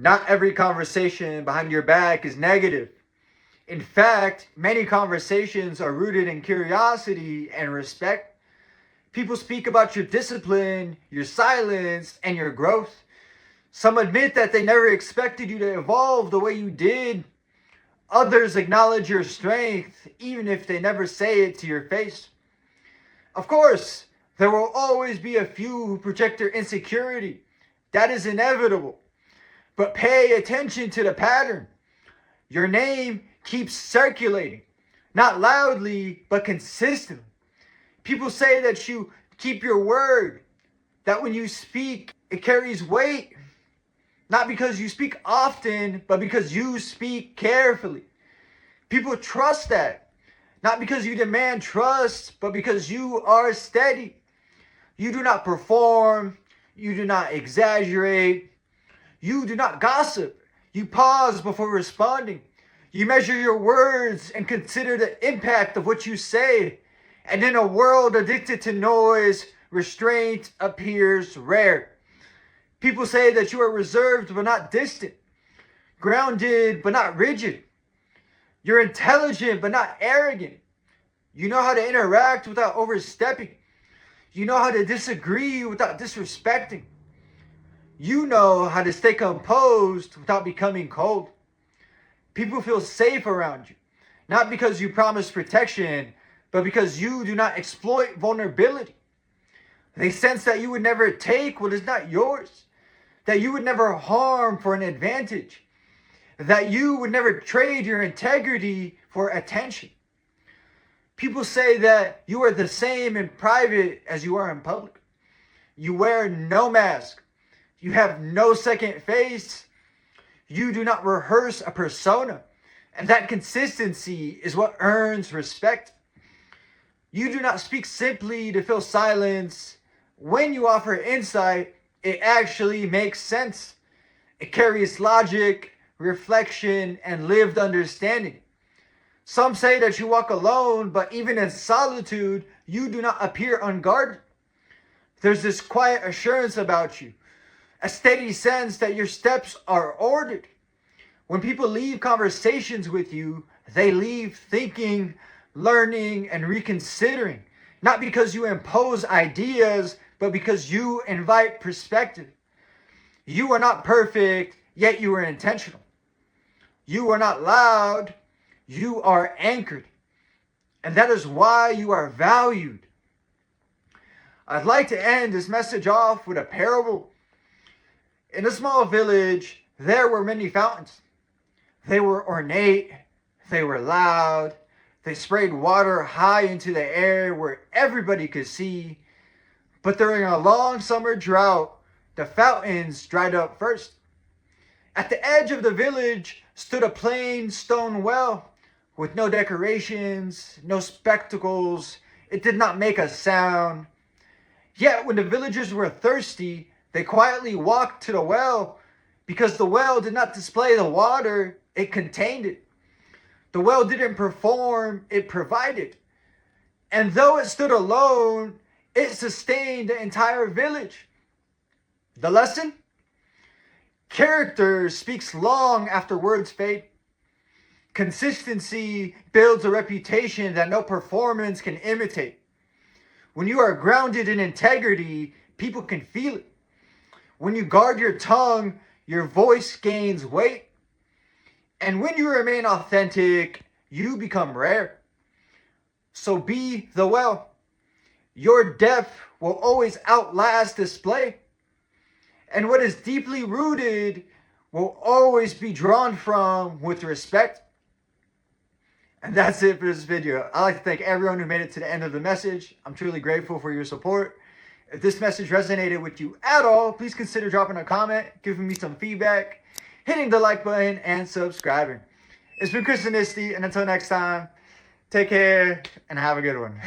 Not every conversation behind your back is negative. In fact, many conversations are rooted in curiosity and respect. People speak about your discipline, your silence, and your growth. Some admit that they never expected you to evolve the way you did. Others acknowledge your strength, even if they never say it to your face. Of course, there will always be a few who project their insecurity. That is inevitable. But pay attention to the pattern. Your name keeps circulating, not loudly, but consistently. People say that you keep your word, that when you speak, it carries weight. Not because you speak often, but because you speak carefully. People trust that. Not because you demand trust, but because you are steady. You do not perform. You do not exaggerate. You do not gossip. You pause before responding. You measure your words and consider the impact of what you say. And in a world addicted to noise, restraint appears rare. People say that you are reserved but not distant, grounded but not rigid. You're intelligent but not arrogant. You know how to interact without overstepping. You know how to disagree without disrespecting. You know how to stay composed without becoming cold. People feel safe around you, not because you promise protection, but because you do not exploit vulnerability. They sense that you would never take what is not yours, that you would never harm for an advantage, that you would never trade your integrity for attention. People say that you are the same in private as you are in public. You wear no mask. You have no second face. You do not rehearse a persona. And that consistency is what earns respect. You do not speak simply to fill silence. When you offer insight, it actually makes sense. It carries logic, reflection, and lived understanding. Some say that you walk alone, but even in solitude, you do not appear unguarded. There's this quiet assurance about you, a steady sense that your steps are ordered. When people leave conversations with you, they leave thinking, learning, and reconsidering. Not because you impose ideas, but because you invite perspective. You are not perfect, yet you are intentional. You are not loud, you are anchored. And that is why you are valued. I'd like to end this message off with a parable. In a small village, there were many fountains. They were ornate, they were loud, they sprayed water high into the air where everybody could see. But during a long summer drought, the fountains dried up first. At the edge of the village stood a plain stone well with no decorations, no spectacles. It did not make a sound. Yet when the villagers were thirsty, they quietly walked to the well because the well did not display the water, it contained it. The well didn't perform, it provided. And though it stood alone, it sustained the entire village. The lesson? Character speaks long after words fade. Consistency builds a reputation that no performance can imitate. When you are grounded in integrity, people can feel it. When you guard your tongue, your voice gains weight. And when you remain authentic, you become rare. So be the well. Your depth will always outlast display. And what is deeply rooted will always be drawn from with respect. And that's it for this video. I'd like to thank everyone who made it to the end of the message. I'm truly grateful for your support. If this message resonated with you at all, please consider dropping a comment, giving me some feedback, hitting the like button, and subscribing. It's been ChrisAnesti, and until next time, take care and have a good one.